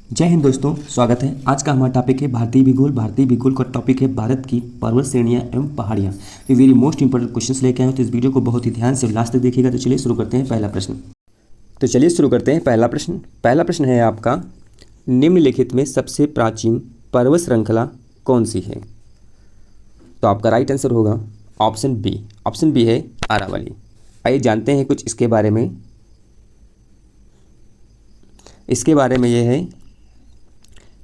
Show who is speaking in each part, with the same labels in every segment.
Speaker 1: जय हिंद दोस्तों, स्वागत है। आज का हमारा टॉपिक है भारतीय भूगोल। भारतीय भूगोल का टॉपिक है भारत की पर्वत श्रेणियां एवं पहाड़ियां। ये वेरी मोस्ट इंपॉर्टेंट क्वेश्चंस लेके आए हो, तो इस वीडियो को बहुत ही ध्यान से लास्ट तक देखिएगा। तो चलिए शुरू करते हैं पहला प्रश्न। पहला प्रश्न है आपका, निम्नलिखित में सबसे प्राचीन पर्वत श्रृंखला कौन सी है? तो आपका राइट आंसर होगा ऑप्शन बी। ऑप्शन बी है अरावली। आइए जानते हैं कुछ इसके बारे में। यह है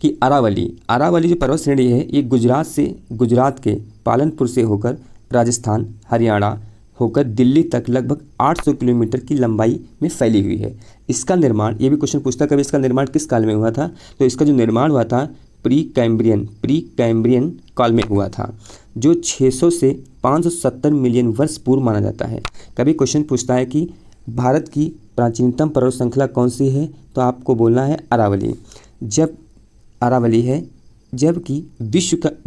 Speaker 1: कि अरावली जो पर्वत श्रेणी है, ये गुजरात के पालनपुर से होकर राजस्थान, हरियाणा होकर दिल्ली तक लगभग 800 किलोमीटर की लंबाई में फैली हुई है। इसका निर्माण, ये भी क्वेश्चन पूछता कभी, इसका निर्माण किस काल में हुआ था? तो इसका जो निर्माण हुआ था प्री कैम्ब्रियन काल में हुआ था, जो 600 से 570 मिलियन वर्ष पूर्व माना जाता है। कभी क्वेश्चन पूछता है कि भारत की प्राचीनतम पर्वत श्रृंखला कौन सी है, तो आपको बोलना है अरावली। जबकि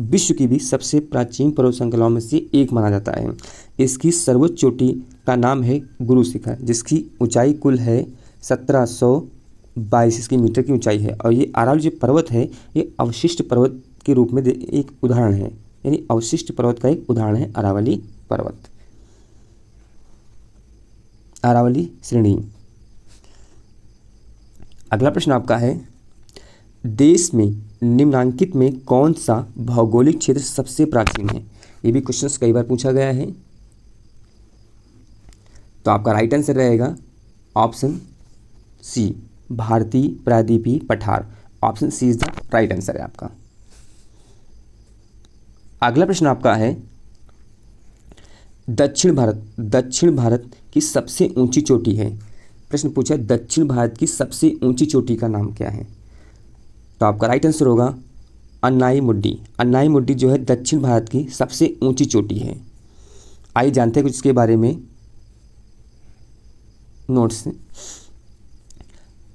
Speaker 1: विश्व की भी सबसे प्राचीन पर्वत श्रृंखलाओं में से एक माना जाता है। इसकी सर्वोच्च चोटी का नाम है गुरु शिखर, जिसकी ऊंचाई कुल है 1722 मीटर की ऊंचाई है। और ये अरावली जो पर्वत है, ये अवशिष्ट पर्वत के रूप में एक उदाहरण है, यानी अवशिष्ट पर्वत का एक उदाहरण है अरावली पर्वत, अरावली श्रेणी। अगला प्रश्न आपका है, देश में निम्नांकित में कौन सा भौगोलिक क्षेत्र सबसे प्राचीन है? ये भी क्वेश्चन कई बार पूछा गया है। तो आपका राइट आंसर रहेगा ऑप्शन सी, भारतीय प्रायद्वीपीय पठार। Option C is the right answer है आपका। अगला प्रश्न आपका है, दक्षिण भारत की सबसे ऊंची चोटी है। प्रश्न पूछा दक्षिण भारत की सबसे ऊंची चोटी का नाम क्या है? तो आपका राइट आंसर होगा अन्नाई मुड्डी जो है दक्षिण भारत की सबसे ऊंची चोटी है। आइए जानते हैं कुछ इसके बारे में नोट्स।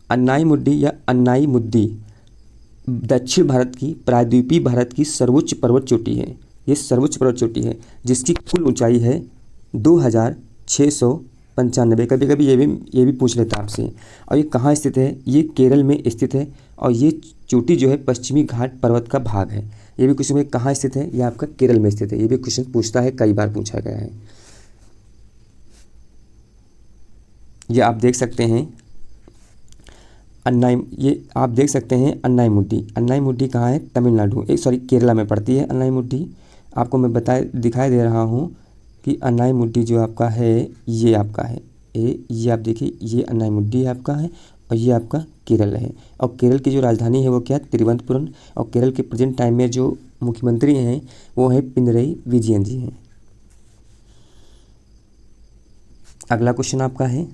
Speaker 1: अन्नाई मुड्डी दक्षिण भारत की प्रायद्वीपीय भारत की सर्वोच्च पर्वत चोटी है। ये सर्वोच्च पर्वत चोटी है जिसकी कुल ऊंचाई है 2695। कभी कभी ये भी पूछ लेता आपसे। और ये कहाँ स्थित है? ये केरल में स्थित है। और ये चोटी जो है पश्चिमी घाट पर्वत का भाग है। ये भी क्वेश्चन में कहाँ स्थित है? ये आपका केरल में स्थित है। ये भी क्वेश्चन पूछता है, कई बार पूछा गया है। ये आप देख सकते हैं अन्नाई मुड्डी कहाँ है? तमिलनाडु, केरला में पड़ती है अन्नाई मुड्डी। आपको मैं दिखाई दे रहा हूँ कि अन्नाई मुड्डी जो आपका है, ये आपका है। ये आप देखिए, ये अन्नाई मुड्डी आपका है और ये आपका केरल है। और केरल की जो राजधानी है वो क्या है? तिरुवनंतपुरम। और केरल के प्रेजेंट टाइम में जो मुख्यमंत्री हैं वो है पिनरई विजयन जी हैं। अगला क्वेश्चन आपका है,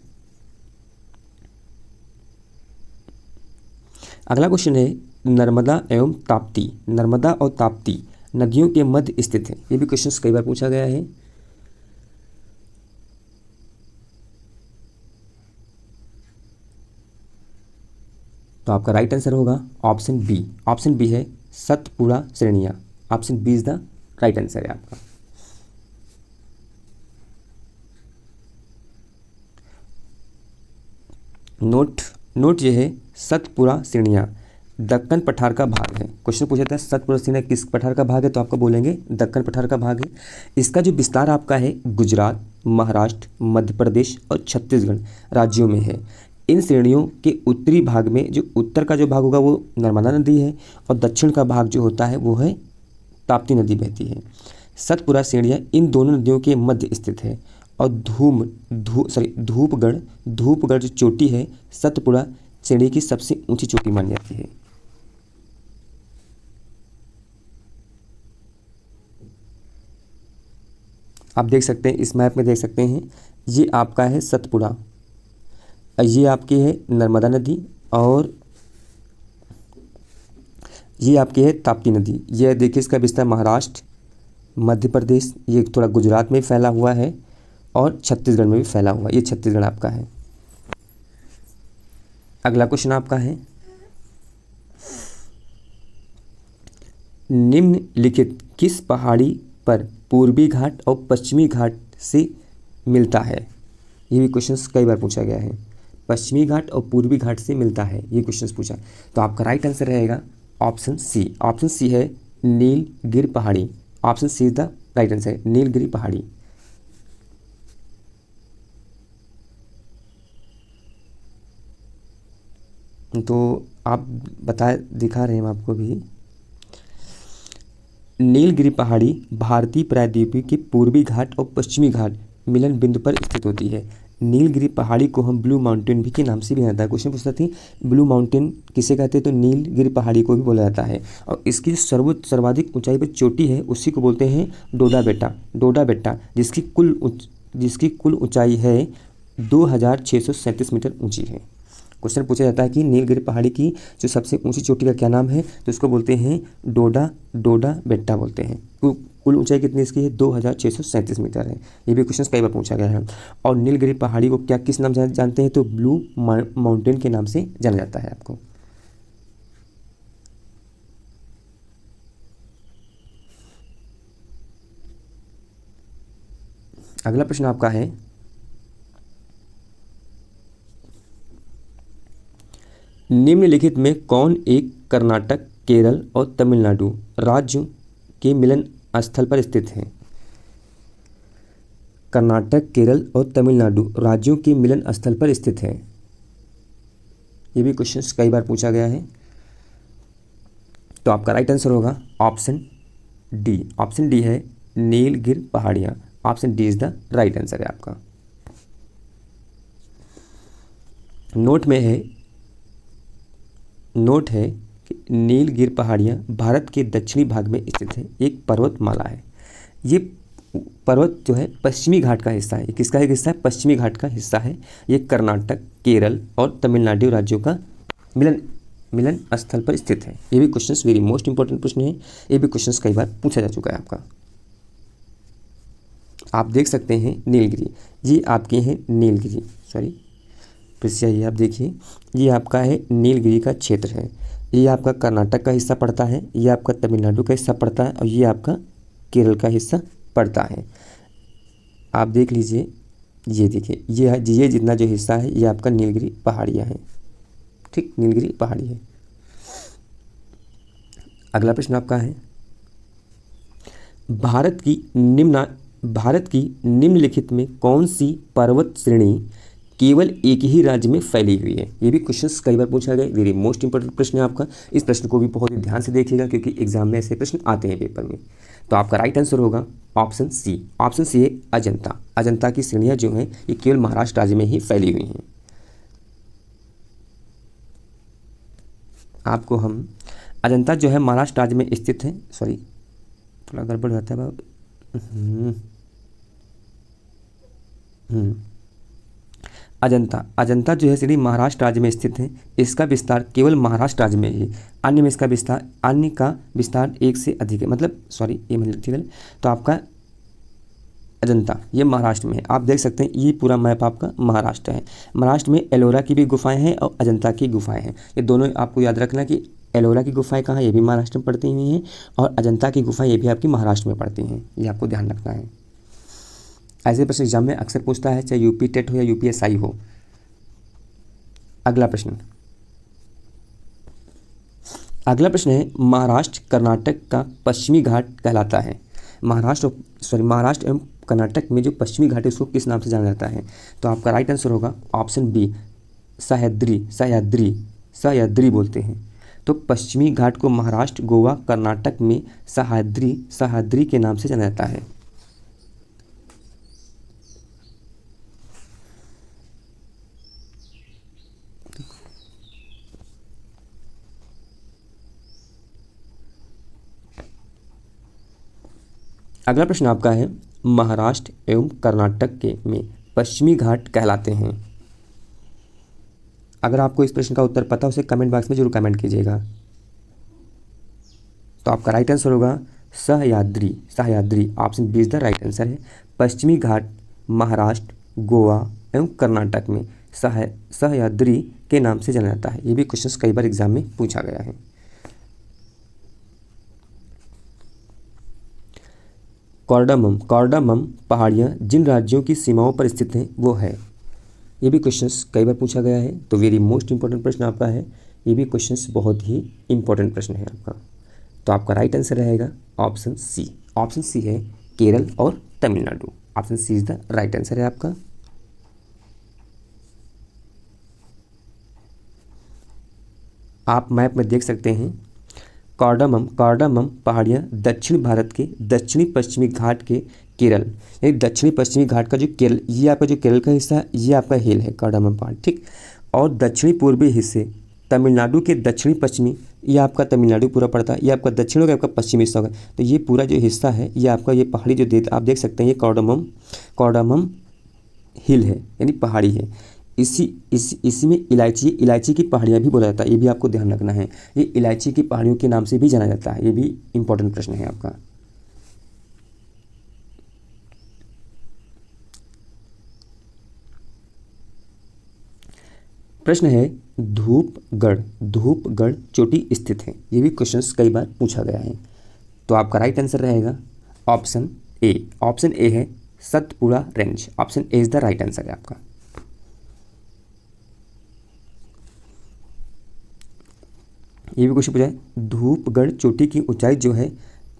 Speaker 1: नर्मदा और ताप्ती नदियों के मध्य स्थित है। ये भी क्वेश्चन कई बार पूछा गया है। तो आपका राइट आंसर होगा ऑप्शन बी है सतपुड़ा श्रेणियां। Option B is the right answer है आपका। नोट ये है सतपुड़ा श्रेणियां दक्कन पठार का भाग है। क्वेश्चन पूछा था सतपुड़ा श्रेणियां किस पठार का भाग है, तो आपको बोलेंगे दक्कन पठार का भाग है। इसका जो विस्तार आपका है गुजरात, महाराष्ट्र, मध्य प्रदेश और छत्तीसगढ़ राज्यों में है। इन श्रेणियों के उत्तरी भाग में जो उत्तर का जो भाग होगा वो नर्मदा नदी है और दक्षिण का भाग जो होता है वो है ताप्ती नदी बहती है। सतपुड़ा श्रेणियाँ इन दोनों नदियों के मध्य स्थित है। और धूपगढ़ जो चोटी है सतपुड़ा श्रेणी की सबसे ऊंची चोटी मानी जाती है। आप देख सकते हैं, इस मैप में देख सकते हैं, ये आपका है सतपुड़ा, ये आपकी है नर्मदा नदी और ये आपकी है ताप्ती नदी। ये देखिए इसका विस्तार महाराष्ट्र, मध्य प्रदेश, ये थोड़ा गुजरात में फैला हुआ है और छत्तीसगढ़ में भी फैला हुआ है। ये छत्तीसगढ़ आपका है। अगला क्वेश्चन आपका है, निम्नलिखित किस पहाड़ी पर पूर्वी घाट और पश्चिमी घाट से मिलता है? ये भी क्वेश्चन कई बार पूछा गया है। पश्चिमी घाट और पूर्वी घाट से मिलता है, ये क्वेश्चन पूछा। तो आपका राइट आंसर रहेगा ऑप्शन सी। ऑप्शन सी है नीलगिरी पहाड़ी। Option C is the right answer, Nilgiri पहाड़ी। तो आप दिखा रहे हैं हम आपको भी। नीलगिरी पहाड़ी भारतीय प्रायद्वीपीय के पूर्वी घाट और पश्चिमी घाट मिलन बिंदु पर स्थित होती है। नीलगिरी पहाड़ी को हम ब्लू माउंटेन भी के नाम से भी जाना जाता है। क्वेश्चन पूछता थी ब्लू माउंटेन किसे कहते हैं, तो नीलगिरी पहाड़ी को भी बोला जाता है। और इसकी जो सर्वाधिक ऊंचाई पर चोटी है उसी को बोलते हैं डोडा बेट्टा। डोडा बेट्टा जिसकी कुल ऊंचाई है 2637 मीटर ऊंची है। क्वेश्चन पूछा जाता है कि नीलगिरी पहाड़ी की जो सबसे ऊंची चोटी का क्या नाम है, तो इसको बोलते हैं डोडा बेट्टा बोलते हैं। कुल ऊंचाई कितनी इसकी है, 2637 मीटर है। ये भी क्वेश्चन कई बार पूछा गया है। और नीलगिरी पहाड़ी को क्या किस नाम से जानते हैं, तो ब्लू माउंटेन के नाम से जाना जाता है आपको। अगला प्रश्न आपका है, निम्नलिखित में कौन एक कर्नाटक, केरल और तमिलनाडु राज्यों के मिलन स्थल पर स्थित है। कर्नाटक, केरल और तमिलनाडु राज्यों के मिलन स्थल पर स्थित है। ये भी क्वेश्चन कई बार पूछा गया है। तो आपका राइट आंसर होगा ऑप्शन डी। ऑप्शन डी है नीलगिरी पहाड़ियाँ। Option D is the right answer है आपका। नोट है कि नीलगिरी पहाड़ियाँ भारत के दक्षिणी भाग में स्थित है, एक पर्वतमाला है। ये पर्वत जो है पश्चिमी घाट का हिस्सा है। ये किसका एक हिस्सा है, पश्चिमी घाट का हिस्सा है। ये कर्नाटक, केरल और तमिलनाडु राज्यों का मिलन स्थल पर स्थित है। ये भी क्वेश्चन वेरी मोस्ट इंपॉर्टेंट प्रश्न है। ये भी क्वेश्चन कई बार पूछा जा चुका है आपका। आप देख सकते हैं नीलगिरी, ये आपके हैं नीलगिरी, सॉरी ये आप देखिए, ये आपका है नीलगिरी का क्षेत्र है। ये आपका कर्नाटक का हिस्सा पड़ता है, ये आपका तमिलनाडु का हिस्सा पड़ता है और ये आपका केरल का हिस्सा पड़ता है। आप देख लीजिए, ये देखिए, ये जितना जो हिस्सा है ये आपका नीलगिरी पहाड़ियाँ हैं। ठीक, नीलगिरी पहाड़ी है। अगला प्रश्न आपका है, भारत की निम्नलिखित में कौन सी पर्वत श्रेणी केवल एक ही राज्य में फैली हुई है। ये भी क्वेश्चंस कई बार पूछा गया, वेरी मोस्ट इंपॉर्टेंट प्रश्न है आपका। इस प्रश्न को भी बहुत ही ध्यान से देखिएगा क्योंकि एग्जाम में ऐसे प्रश्न आते हैं पेपर में। तो आपका राइट आंसर होगा ऑप्शन सी। ऑप्शन सी है अजंता। अजंता की श्रेणियाँ जो हैं ये केवल महाराष्ट्र राज्य में ही फैली हुई हैं। आपको हम अजंता जो है महाराष्ट्र राज्य में स्थित है, सॉरी थोड़ा गड़बड़ हो जाता है बाबू। अजंता जो है श्रेणी महाराष्ट्र राज्य में स्थित है। इसका विस्तार केवल महाराष्ट्र राज्य में ही, अन्य का विस्तार एक से अधिक है, मतलब सॉरी ये मतलब तो आपका अजंता ये महाराष्ट्र में है। आप देख सकते हैं ये पूरा मैप आपका महाराष्ट्र है। महाराष्ट्र में एलोरा की भी गुफाएं हैं और अजंता की गुफाएं हैं। ये दोनों आपको याद रखना कि एलोरा की गुफाएं कहाँ, ये भी महाराष्ट्र में पड़ती हुई हैं और अजंता की गुफाएं ये भी आपकी महाराष्ट्र में पड़ती हैं। ये आपको ध्यान रखना है। ऐसे प्रश्न एग्जाम में अक्सर पूछता है, चाहे यूपी टेट हो या यूपीएसआई हो। अगला प्रश्न है, महाराष्ट्र कर्नाटक का पश्चिमी घाट कहलाता है। महाराष्ट्र एवं कर्नाटक में जो पश्चिमी घाट है उसको किस नाम से जाना जाता है। तो आपका राइट आंसर होगा ऑप्शन बी, सह्याद्री बोलते हैं। तो पश्चिमी घाट को महाराष्ट्र, गोवा, कर्नाटक में सह्याद्री के नाम से जाना जाता है। अगला प्रश्न आपका है, महाराष्ट्र एवं कर्नाटक के में पश्चिमी घाट कहलाते हैं। अगर आपको इस प्रश्न का उत्तर पता हो उसे कमेंट बॉक्स में जरूर कमेंट कीजिएगा। तो आपका राइट आंसर होगा Sahyadri. Option B is the right answer है। पश्चिमी घाट महाराष्ट्र, गोवा एवं कर्नाटक में सह्याद्री के नाम से जाना जाता है। ये भी क्वेश्चन कई बार एग्जाम में पूछा गया है। कॉर्डामम पहाड़ियाँ जिन राज्यों की सीमाओं पर स्थित हैं वो है ये भी क्वेश्चंस कई बार पूछा गया है, तो वेरी मोस्ट इंपॉर्टेंट प्रश्न आपका है। ये भी क्वेश्चंस बहुत ही इंपॉर्टेंट प्रश्न है आपका। तो आपका राइट आंसर रहेगा ऑप्शन सी। ऑप्शन सी है केरल और Tamil Nadu. Option C is the right answer है आपका। आप मैप में देख सकते हैं कार्डामम पहाड़ियाँ दक्षिण भारत के दक्षिणी पश्चिमी घाट के केरल, यानी दक्षिणी पश्चिमी घाट का जो केरल, ये आपका जो केरल का हिस्सा है, ये आपका हिल है कार्डामम पहाड़, ठीक। और दक्षिणी पूर्वी हिस्से तमिलनाडु के दक्षिणी पश्चिमी, ये आपका तमिलनाडु पूरा पड़ता है, ये आपका दक्षिण होगा, आपका पश्चिमी हिस्सा होगा। तो ये पूरा जो हिस्सा है ये आपका ये पहाड़ी जो आप देख सकते हैं, ये कार्डामम हिल है, यानी पहाड़ी है। इसमें इलायची की पहाड़ियाँ भी बोला जाता है, ये भी आपको ध्यान रखना है। ये इलायची की पहाड़ियों के नाम से भी जाना जाता है, ये भी इंपॉर्टेंट प्रश्न है आपका। प्रश्न है धूपगढ़ चोटी स्थित है। ये भी क्वेश्चंस कई बार पूछा गया है। तो आपका राइट आंसर रहेगा ऑप्शन ए। ऑप्शन ए है Satpura range. Option A is the right answer है आपका। ये भी क्वेश्चन पूछा है, धूपगढ़ चोटी की ऊंचाई जो है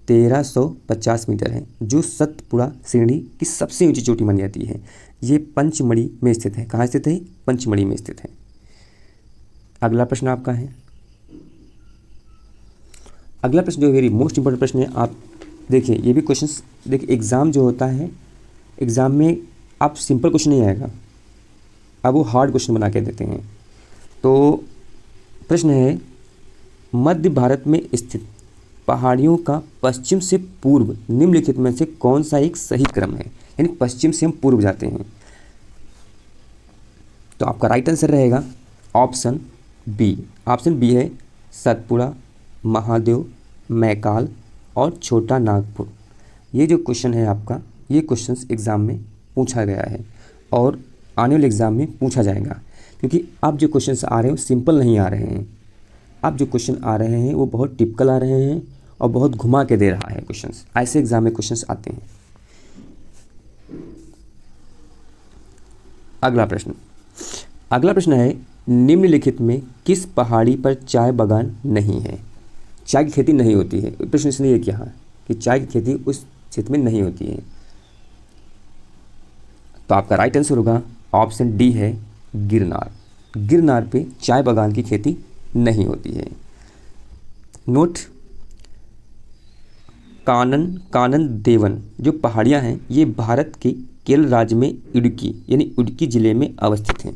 Speaker 1: 1350 मीटर है, जो सतपुड़ा श्रेणी की सबसे ऊंची चोटी मानी जाती है। ये पंचमढ़ी में स्थित है। कहाँ स्थित है? पंचमढ़ी में स्थित है। अगला प्रश्न आपका है, अगला प्रश्न जो वेरी मोस्ट इंपॉर्टेंट प्रश्न है। आप देखिए, ये भी क्वेश्चंस देखिए, एग्ज़ाम जो होता है, एग्ज़ाम में आप सिंपल क्वेश्चन नहीं आएगा, अब वो हार्ड क्वेश्चन बना के देते हैं। तो प्रश्न है, मध्य भारत में स्थित पहाड़ियों का पश्चिम से पूर्व निम्नलिखित में से कौन सा एक सही क्रम है? यानी पश्चिम से हम पूर्व जाते हैं। तो आपका राइट आंसर रहेगा ऑप्शन बी। ऑप्शन बी है सतपुड़ा, महादेव, मैकाल और छोटा नागपुर। ये जो क्वेश्चन है आपका, ये क्वेश्चंस एग्ज़ाम में पूछा गया है और आने वाले एग्ज़ाम में पूछा जाएगा, क्योंकि अब जो क्वेश्चंस आ रहे हैं वो सिंपल नहीं आ रहे हैं। अब जो क्वेश्चन आ रहे हैं वो बहुत टिपिकल आ रहे हैं और बहुत घुमा के दे रहा है क्वेश्चंस। ऐसे एग्ज़ाम में क्वेश्चंस आते हैं। अगला प्रश्न है, निम्नलिखित में किस पहाड़ी पर चाय बागान नहीं है? चाय की खेती नहीं होती है। प्रश्न इसलिए किया है कि चाय की खेती उस क्षेत्र में नहीं होती है। तो आपका राइट आंसर होगा ऑप्शन डी है गिरनार। गिरनार पे चाय बागान की खेती नहीं होती है। नोट, कानन देवन जो पहाड़ियाँ हैं ये भारत के केरल राज्य में इडुक्की यानी इडुक्की जिले में अवस्थित हैं।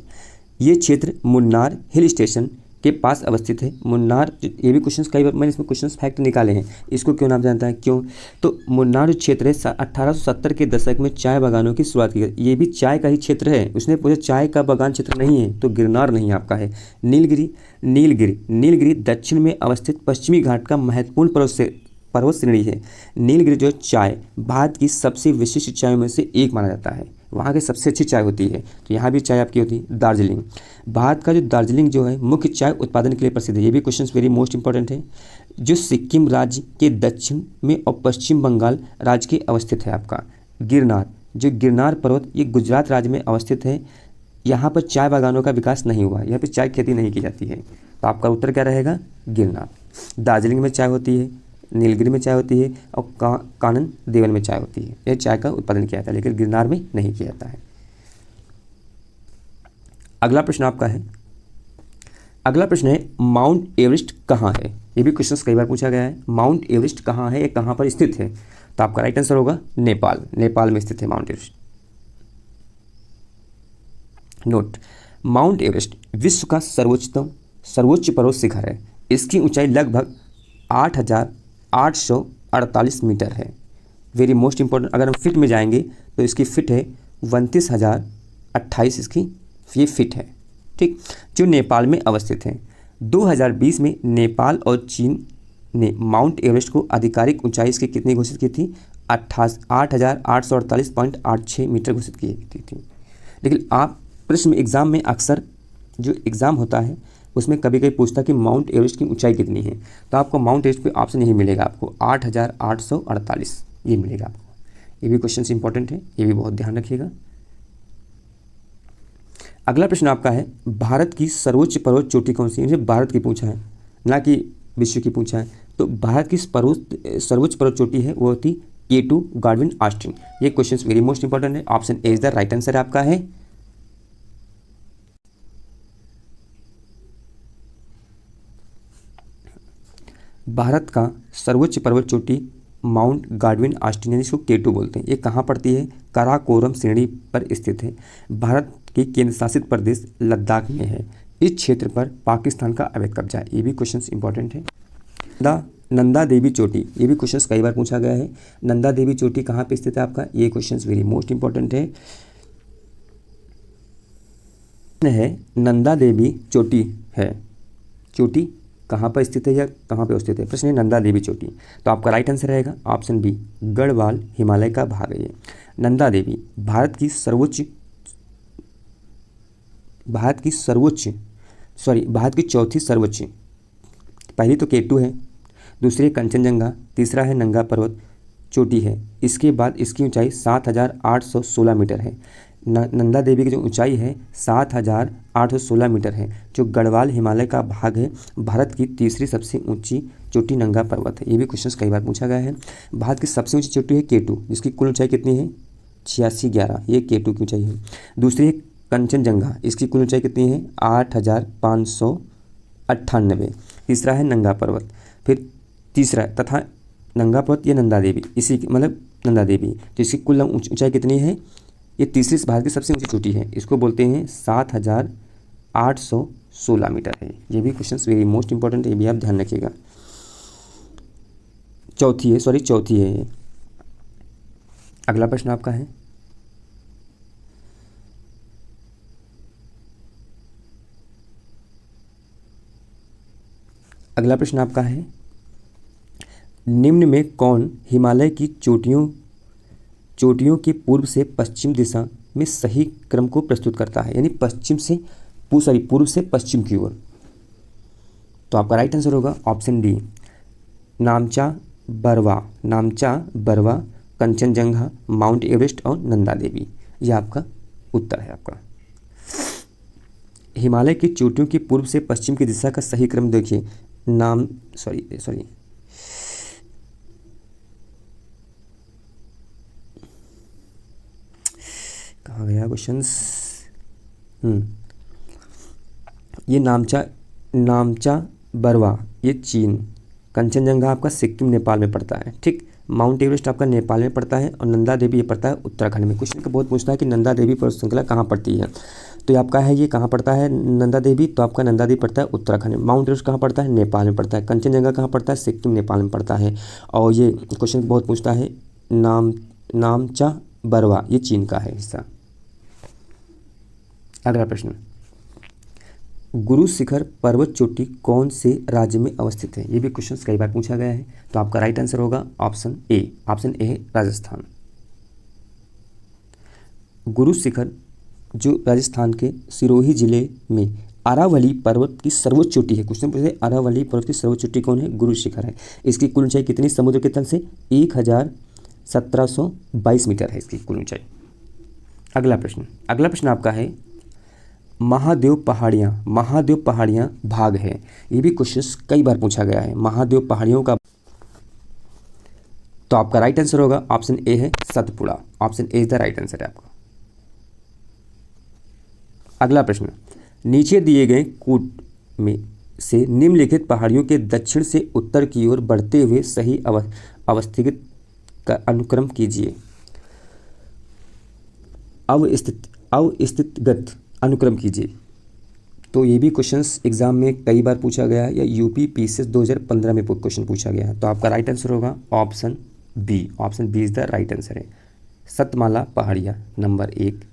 Speaker 1: ये क्षेत्र मुन्नार हिल स्टेशन के पास अवस्थित है। मुन्नार, ये भी क्वेश्चंस कई बार मैंने इसमें क्वेश्चंस फैक्ट निकाले हैं। इसको क्यों नाम जानता है, क्यों? तो मुन्नार जो क्षेत्र है 1870 के दशक में चाय बागानों की शुरुआत की गई। ये भी चाय का ही क्षेत्र है। उसने पूछा चाय का बागान क्षेत्र नहीं है, तो गिरनार नहीं आपका है। नीलगिरी दक्षिण में अवस्थित पश्चिमी घाट का महत्वपूर्ण पर्वत श्रेणी है। नीलगिरी जो चाय भारत की सबसे विशिष्ट चायों में से एक माना जाता है। वहाँ की सबसे अच्छी चाय होती है। तो यहाँ भी चाय आपकी होती है। दार्जिलिंग, भारत का जो दार्जिलिंग जो है मुख्य चाय उत्पादन के लिए प्रसिद्ध है। ये भी क्वेश्चन वेरी मोस्ट इंपॉर्टेंट है। जो सिक्किम राज्य के दक्षिण में और पश्चिम बंगाल राज्य के अवस्थित है आपका। गिरनार, जो गिरनार पर्वत ये गुजरात राज्य में अवस्थित है। यहाँ पर चाय बागानों का विकास नहीं हुआ, यहाँ पर चाय खेती नहीं की जाती है। तो आपका उत्तर क्या रहेगा? गिरनार। दार्जिलिंग में चाय होती है, नीलगिरी में चाय होती है और कानन देवन में चाय होती है। यह चाय का उत्पादन किया जाता है, लेकिन गिरनार में नहीं किया जाता है। अगला प्रश्न आपका है, अगला प्रश्न है माउंट एवरेस्ट कहाँ है? ये भी क्वेश्चन कई बार पूछा गया है। माउंट एवरेस्ट कहाँ है, ये कहाँ पर स्थित है? तो आपका राइट आंसर होगा नेपाल। नेपाल में स्थित है mount Everest. Note, mount Everest विश्व का सर्वोच्च पर्वत शिखर है। इसकी ऊंचाई लगभग 8,848 मीटर है। वेरी मोस्ट इंपॉर्टेंट, अगर हम फिट में जाएंगे तो इसकी फिट है 32,028 इसकी ये फिट है, ठीक, जो नेपाल में अवस्थित है। 2020 में नेपाल और चीन ने माउंट एवरेस्ट को आधिकारिक ऊंचाई इसकी कितनी घोषित की थी? 8,848.86 मीटर घोषित की थी। लेकिन आप प्रश्न एग्ज़ाम में अक्सर जो एग्ज़ाम होता है उसमें कभी कभी पूछता कि माउंट एवरेस्ट की ऊंचाई कितनी है, तो आपको माउंट एवरेस्ट पे ऑप्शन यही मिलेगा, आपको 8,848 ये मिलेगा आपको। ये भी क्वेश्चन इंपॉर्टेंट है, ये भी बहुत ध्यान रखिएगा। अगला प्रश्न आपका है, भारत की सर्वोच्च पर्वत चोटी कौन सी है? मुझे भारत की पूछा है, ना कि विश्व की पूछा है। तो भारत की सर्वोच्च पर्वत चोटी है वो होती K2 गार्डविन ऑस्टिन। ये क्वेश्चन वेरी मोस्ट इंपॉर्टेंट है। Option A is the right answer आपका है। भारत का सर्वोच्च पर्वत चोटी माउंट गार्डविन ऑस्टिन है, जिसको K2 बोलते हैं। ये कहाँ पड़ती है? काराकोरम श्रेणी पर स्थित है। भारत के केंद्र शासित प्रदेश लद्दाख में है। इस क्षेत्र पर पाकिस्तान का अवैध कब्जा है। ये भी क्वेश्चन इंपॉर्टेंट है। नंदा देवी चोटी, ये भी क्वेश्चन कई बार पूछा गया है। नंदा देवी चोटी कहाँ पे स्थित है आपका? ये क्वेश्चन वेरी मोस्ट इंपॉर्टेंट है। नंदा देवी चोटी है, चोटी कहाँ पर स्थित है या कहाँ पे स्थित है? प्रश्न है नंदा देवी चोटी। तो आपका राइट आंसर रहेगा ऑप्शन बी, गढ़वाल हिमालय का भाग है ये। नंदा देवी भारत की चौथी सर्वोच्च, पहली तो K2 है, दूसरी कंचनजंगा, तीसरा है नंगा पर्वत चोटी है। इसके बाद इसकी ऊंचाई 7,816 मीटर है। नंदा देवी की जो ऊंचाई है 7,816 मीटर है, जो गढ़वाल हिमालय का भाग है। भारत की तीसरी सबसे ऊंची चोटी नंगा पर्वत है। ये भी क्वेश्चन कई बार पूछा गया है। भारत की सबसे ऊंची चोटी है K2, जिसकी कुल ऊंचाई कितनी है? 8611, ये K2 की ऊंचाई है। दूसरी है कंचनजंगा, इसकी कुल ऊंचाई कितनी है? 8,598। तीसरा है नंगा पर्वत, फिर तीसरा तथा नंगा पर्वत, ये नंदा देवी, इसी मतलब नंदा देवी, तो इसकी कुल ऊंचाई कितनी है? ये तीसरी भारत की सबसे ऊंची चोटी है, इसको बोलते हैं 7,816 मीटर है। ये भी क्वेश्चन वेरी मोस्ट इंपॉर्टेंट है, ये भी आप ध्यान रखिएगा। चौथी है ये। अगला प्रश्न आपका है, निम्न में कौन हिमालय की चोटियों के पूर्व से पश्चिम दिशा में सही क्रम को प्रस्तुत करता है? यानी पूर्व से पश्चिम की ओर। तो आपका राइट आंसर होगा option D, नामचा Barwa, Kanchenjunga, mount Everest और नंदा देवी। यह आपका उत्तर है आपका। हिमालय की चोटियों की पूर्व से पश्चिम की दिशा का सही क्रम देखिए। कहाँ गया क्वेश्चंस? ये नामचा बरवा ये चीन, कंचनजंगा आपका सिक्किम नेपाल में पड़ता है, ठीक। माउंट एवरेस्ट आपका नेपाल में पड़ता है और नंदा देवी ये पड़ता है उत्तराखंड में। क्वेश्चन का बहुत पूछता है कि नंदा देवी पर्वत श्रृंखला कहाँ पड़ती है, तो ये आपका है ये कहाँ पड़ता है नंदा देवी, तो आपका नंदा देवी पड़ता है उत्तराखंड में। माउंट एवरेस्ट कहाँ पड़ता है? नेपाल में पड़ता है। कंचनजंगा कहाँ पड़ता है? सिक्किम नेपाल में पड़ता है। और ये क्वेश्चन बहुत पूछता है नामचा बरवा ये चीन का है हिस्सा। अगला प्रश्न, गुरु शिखर पर्वत चोटी कौन से राज्य में अवस्थित है? ये भी क्वेश्चन कई बार पूछा गया है। तो आपका राइट आंसर होगा ऑप्शन ए है राजस्थान। गुरु शिखर जो राजस्थान के सिरोही जिले में अरावली पर्वत की सर्वोच्च चोटी है। क्वेश्चन पूछे अरावली पर्वत की सर्वोच्च चोटी कौन है? गुरु शिखर है। इसकी कुल ऊंचाई कितनी समुद्र के तल से? 1,1722 मीटर है इसकी कुल ऊंचाई। अगला प्रश्न आपका है, महादेव पहाड़ियाँ भाग है। ये भी क्वेश्चन कई बार पूछा गया है। महादेव पहाड़ियों का, तो आपका राइट आंसर होगा ऑप्शन ए है Satpura. Option A is the right answer है आपका। अगला प्रश्न, नीचे दिए गए कूट में से निम्नलिखित पहाड़ियों के दक्षिण से उत्तर की ओर बढ़ते हुए सही अवस्थित का अनुक्रम कीजिए। अवस्थितगत अनुक्रम कीजिए। तो ये भी क्वेश्चंस एग्जाम में कई बार पूछा गया है या यूपी पीसीएस 2015 में क्वेश्चन पूछा गया है। तो आपका राइट आंसर होगा option B is the right answer है। सतमाला पहाड़ियाँ नंबर 1,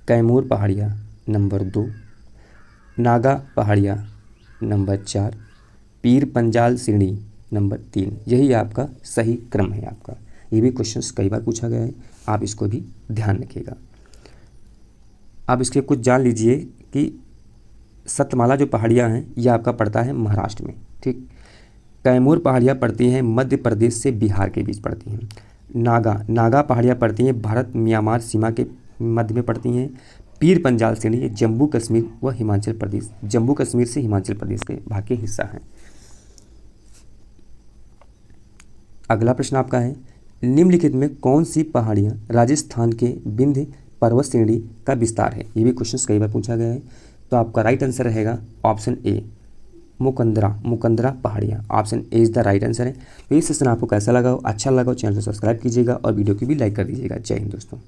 Speaker 1: कैमूर पहाड़ियाँ नंबर 2, नागा पहाड़ियाँ नंबर 4, पीर पंजाल श्रेणी नंबर 3। यही आपका सही क्रम है आपका। ये भी क्वेश्चंस कई बार पूछा गया है, आप इसको भी ध्यान रखिएगा। आप इसके कुछ जान लीजिए कि सतमाला जो पहाड़ियाँ हैं यह आपका पड़ता है महाराष्ट्र में, ठीक। कैमूर पहाड़ियाँ पड़ती हैं मध्य प्रदेश से बिहार के बीच पड़ती हैं। नागा पहाड़ियाँ पड़ती हैं भारत म्यांमार सीमा के मध्य में पड़ती हैं। पीर पंजाल श्रेणी ये जम्मू कश्मीर व हिमाचल प्रदेश, जम्मू कश्मीर से हिमाचल प्रदेश के भाग के हिस्सा है। अगला प्रश्न आपका है, निम्नलिखित में कौन सी पहाड़ियाँ राजस्थान के विंध्य पर्वत श्रेणी का विस्तार है। ये भी क्वेश्चन कई बार पूछा गया है। तो आपका राइट आंसर रहेगा ऑप्शन ए, मुकंदरा पहाड़ियाँ। Option A is the right answer है। तो ये सेशन आपको कैसा लगा हो, अच्छा लगा हो, चैनल को सब्सक्राइब कीजिएगा और वीडियो की भी लाइक कर दीजिएगा। जय हिंद दोस्तों।